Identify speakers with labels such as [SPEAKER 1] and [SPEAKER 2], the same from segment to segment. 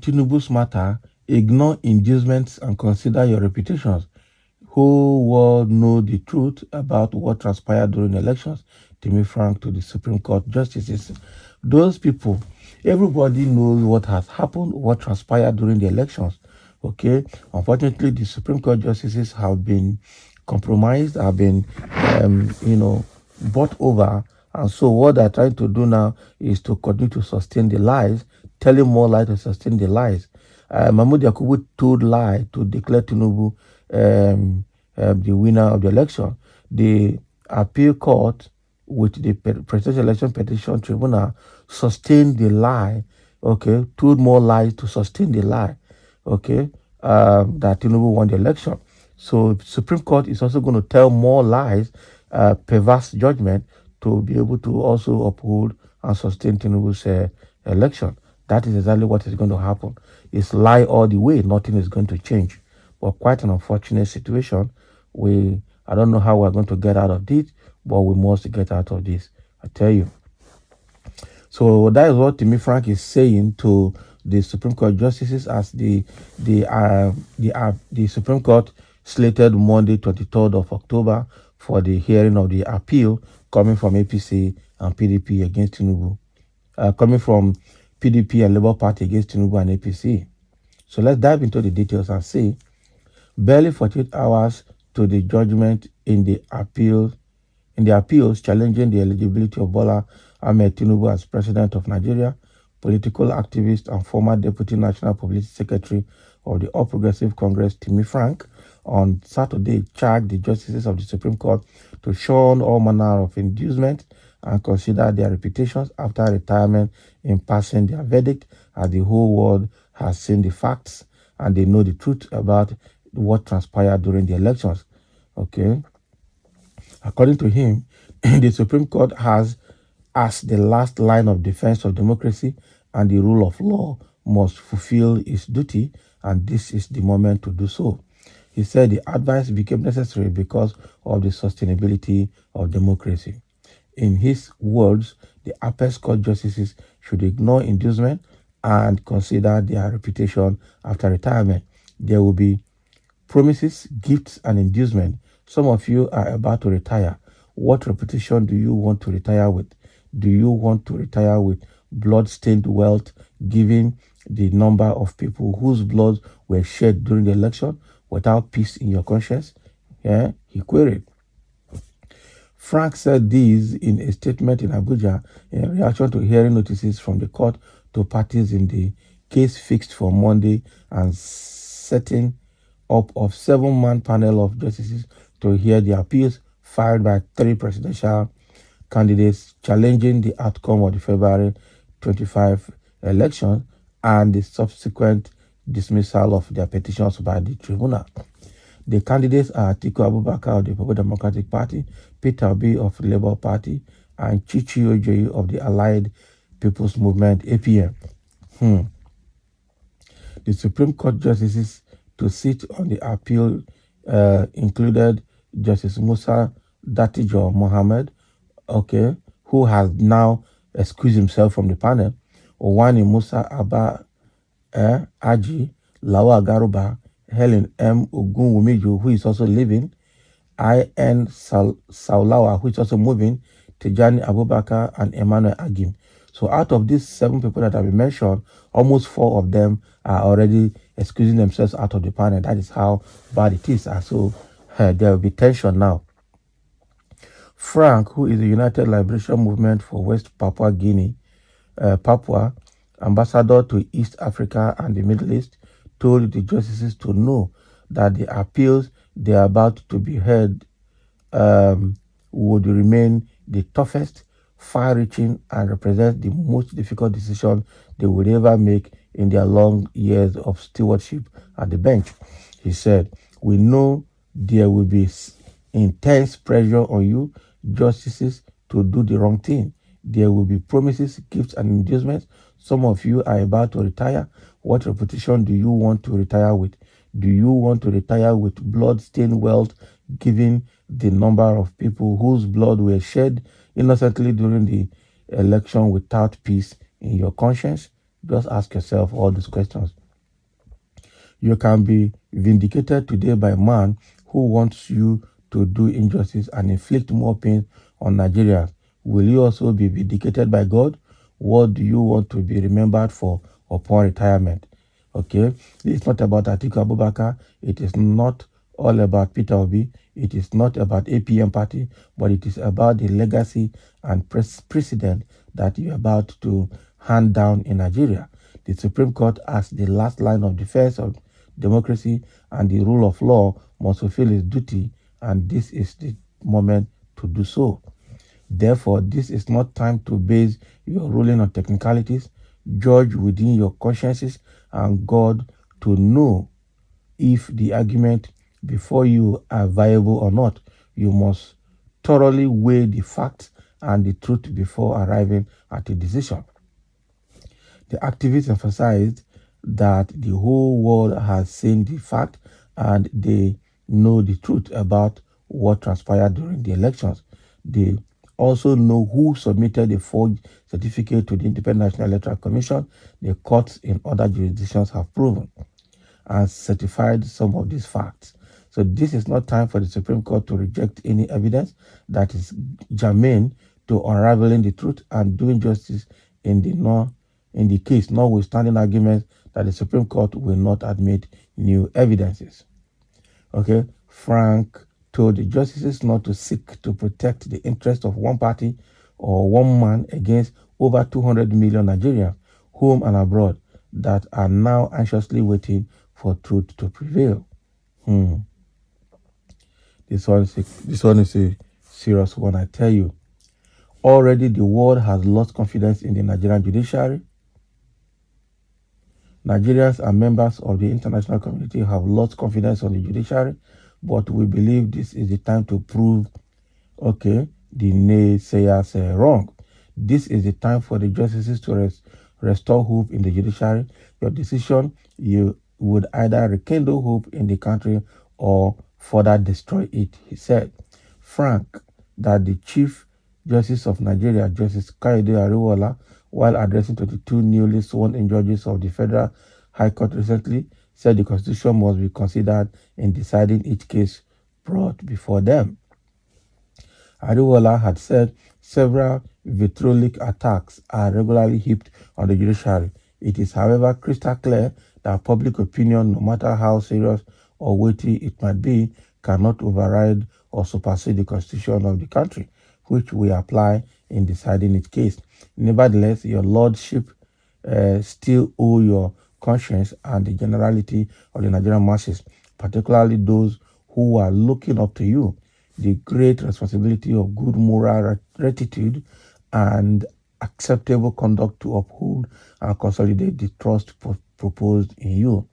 [SPEAKER 1] Tinubu's matter, ignore inducements and consider your reputations. Who will know the truth about what transpired during elections? Timi Frank to the Supreme Court justices. Those people, everybody knows what has happened, what transpired during the elections. Okay, unfortunately, the Supreme Court justices have been compromised, have been, bought over, and so what they're trying to do now is to continue to sustain the lies, telling more lies to sustain the lies. Mahmoud Yakubu told lie to declare Tinubu the winner of the election. The appeal court with the Presidential Election Petition Tribunal sustained the lie, okay, told more lies to sustain the lie, okay, that Tinubu won the election. So Supreme Court is also going to tell more lies, perverse judgment to be able to also uphold and sustain Tinubu's election. That is exactly what is going to happen. It's lie all the way. Nothing is going to change. But quite an unfortunate situation. I don't know how we're going to get out of this, but we must get out of this. I tell you. So that is what Timi Frank is saying to the Supreme Court justices as the Supreme Court slated Monday, 23rd of October for the hearing of the appeal coming from APC and PDP against Tinubu, coming from PDP and Labour Party against Tinubu and APC. So let's dive into the details and see. Barely 48 hours to the judgment in the appeals challenging the eligibility of Bola Ahmed Tinubu as president of Nigeria, political activist and former deputy national publicity secretary of the All Progressive Congress, Timi Frank, on Saturday charged the justices of the Supreme Court to shun all manner of inducement and consider their reputations after retirement in passing their verdict, as the whole world has seen the facts and they know the truth about what transpired during the elections. Okay. According to him, the Supreme Court has as the last line of defense of democracy and the rule of law must fulfill its duty, and this is the moment to do so. He said the advice became necessary because of the sustainability of democracy. In his words, the apex court justices should ignore inducement and consider their reputation after retirement. There will be promises, gifts, and inducement. Some of you are about to retire. What reputation do you want to retire with? Do you want to retire with blood-stained wealth, given the number of people whose blood were shed during the election without peace in your conscience? Yeah, he queried. Frank said this in a statement in Abuja in reaction to hearing notices from the court to parties in the case fixed for Monday and setting up of 7-man panel of justices to hear the appeals filed by 3 presidential candidates challenging the outcome of the February 25 election and the subsequent dismissal of their petitions by the tribunal. The candidates are Atiku Abubakar of the People Democratic Party, Peter Obi of the Labour Party, and Chichi Ojoyi of the Allied People's Movement, APM. The Supreme Court justices to sit on the appeal included Justice Musa Datijo Mohammed, okay, who has now excused himself from the panel, Owani Musa Abba Aji, Lawa Garuba, Helen M. Ogunwumiju, who is also leaving, I.N. Saulawa, who is also moving, Tijani Abubakar, and Emmanuel Agim. So out of these 7 people that have been mentioned, almost 4 of them are already excusing themselves out of the panel. That is how bad it is. And so there will be tension now. Frank, who is the United Liberation Movement for West Papua Guinea, Papua, ambassador to East Africa and the Middle East, told the justices to know that the appeals they are about to be heard would remain the toughest, far-reaching, and represent the most difficult decision they would ever make in their long years of stewardship at the bench. He said, "We know there will be intense pressure on you, justices, to do the wrong thing. There will be promises, gifts, and inducements. Some of you are about to retire. What reputation do you want to retire with? Do you want to retire with blood-stained wealth, given the number of people whose blood were shed innocently during the election without peace in your conscience? Just ask yourself all these questions. You can be vindicated today by a man who wants you to do injustice and inflict more pain on Nigerians. Will you also be vindicated by God? What do you want to be remembered for upon retirement? Okay, it's not about Atiku Abubakar. It is not all about Peter Obi. It is not about APM party, but it is about the legacy and precedent that you're about to hand down in Nigeria. The Supreme Court, as the last line of defense of democracy and the rule of law, must fulfill its duty, and this is the moment to do so. Therefore, this is not time to base your ruling on technicalities. Judge within your consciences and God to know if the argument before you are viable or not. You must thoroughly weigh the facts and the truth before arriving at a decision. The activists emphasized that the whole world has seen the fact and they know the truth about what transpired during the elections. They also know who submitted the forged certificate to the Independent National Electoral Commission. The courts in other jurisdictions have proven and certified some of these facts. So this is not time for the Supreme Court to reject any evidence that is germane to unraveling the truth and doing justice in the case, notwithstanding arguments that the Supreme Court will not admit new evidences. Okay, Frank told the justices not to seek to protect the interest of one party or one man against over 200 million Nigerians, home and abroad, that are now anxiously waiting for truth to prevail. This one is a serious one, I tell you. Already the world has lost confidence in the Nigerian judiciary. Nigerians and members of the international community have lost confidence on the judiciary, but we believe this is the time to prove, the naysayers wrong. This is the time for the justices to restore hope in the judiciary. Your decision, you would either rekindle hope in the country or further destroy it, he said. Frank, that the Chief Justice of Nigeria, Justice Kayode Ariwola, while addressing 22 newly sworn-in judges of the Federal High Court recently, said the Constitution must be considered in deciding each case brought before them. Ariwola had said several vitriolic attacks are regularly heaped on the judiciary. It is, however, crystal clear that public opinion, no matter how serious or weighty it might be, cannot override or supersede the Constitution of the country, which we apply in deciding its case. Nevertheless, your lordship still owe your conscience and the generality of the Nigerian masses, particularly those who are looking up to you, the great responsibility of good moral rectitude and acceptable conduct to uphold and consolidate the trust proposed in you.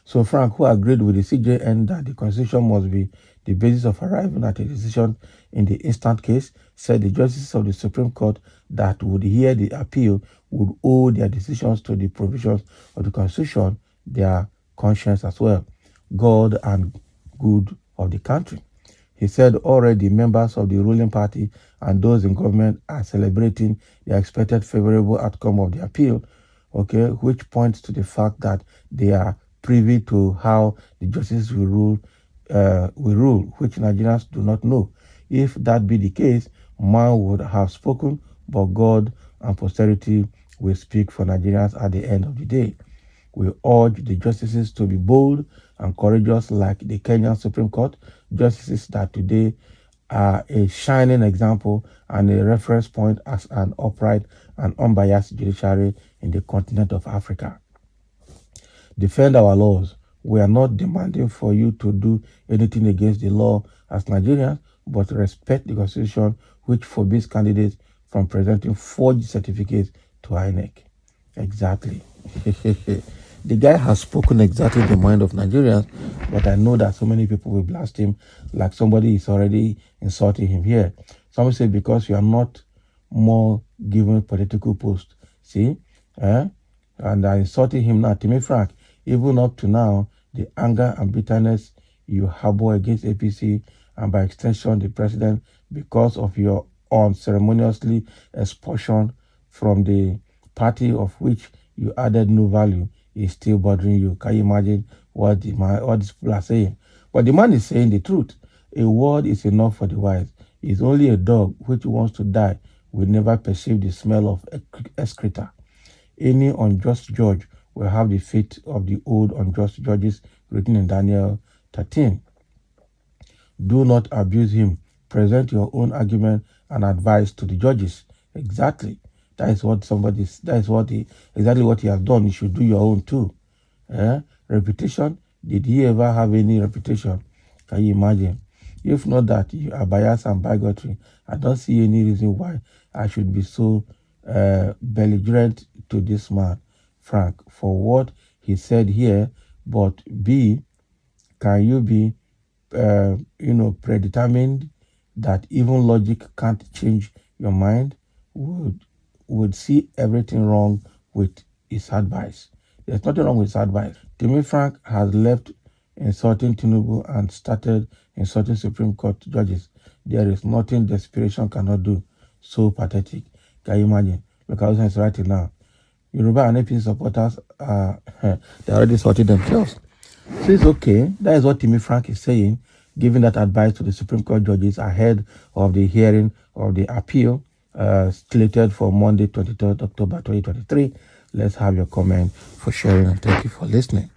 [SPEAKER 1] So Frank, who agreed with the CJN that the Constitution must be the basis of arriving at a decision in the instant case, said the justices of the Supreme Court that would hear the appeal would owe their decisions to the provisions of the Constitution, their conscience as well, God and good of the country. He said already members of the ruling party and those in government are celebrating the expected favorable outcome of the appeal, which points to the fact that they are privy to how the justices will rule, which Nigerians do not know. If that be the case, man would have spoken, but God and posterity will speak for Nigerians at the end of the day. We urge the justices to be bold and courageous like the Kenyan Supreme Court justices that today are a shining example and a reference point as an upright and unbiased judiciary in the continent of Africa. Defend our laws. We are not demanding for you to do anything against the law as Nigerians, but respect the Constitution, which forbids candidates from presenting forged certificates to INEC. Exactly. The guy has spoken exactly the mind of Nigerians, but I know that so many people will blast him like somebody is already insulting him here. Some say because you are not more given political post. See? And I insulting him now. Timi Frank, even up to now, the anger and bitterness you harbor against APC and by extension the president because of your unceremoniously expulsion from the party of which you added no value is still bothering you. Can you imagine what these people are saying? But the man is saying the truth. A word is enough for the wise. It's only a dog which wants to die will never perceive the smell of excreta. Any unjust judge will have the fate of the old unjust judges written in Daniel 13. Do not abuse him. Present your own argument and advice to the judges. Exactly. That is what exactly what he has done. You should do your own too. Reputation. Did he ever have any reputation? Can you imagine? If not that you are biased and bigotry, I don't see any reason why I should be so belligerent to this man, Frank, for what he said here. But B, can you be predetermined that even logic can't change your mind? Would see everything wrong with his advice. There's nothing wrong with his advice. Timi Frank has left insulting Tinubu and started insulting Supreme Court judges. There is nothing desperation cannot do. So pathetic. Can you imagine? Look how it's writing now. Yoruba and APC supporters they already sorted themselves. So it's okay. That is what Timi Frank is saying, giving that advice to the Supreme Court judges ahead of the hearing of the appeal slated for Monday, 23rd October 2023. Let's have your comment for sharing and thank you for listening.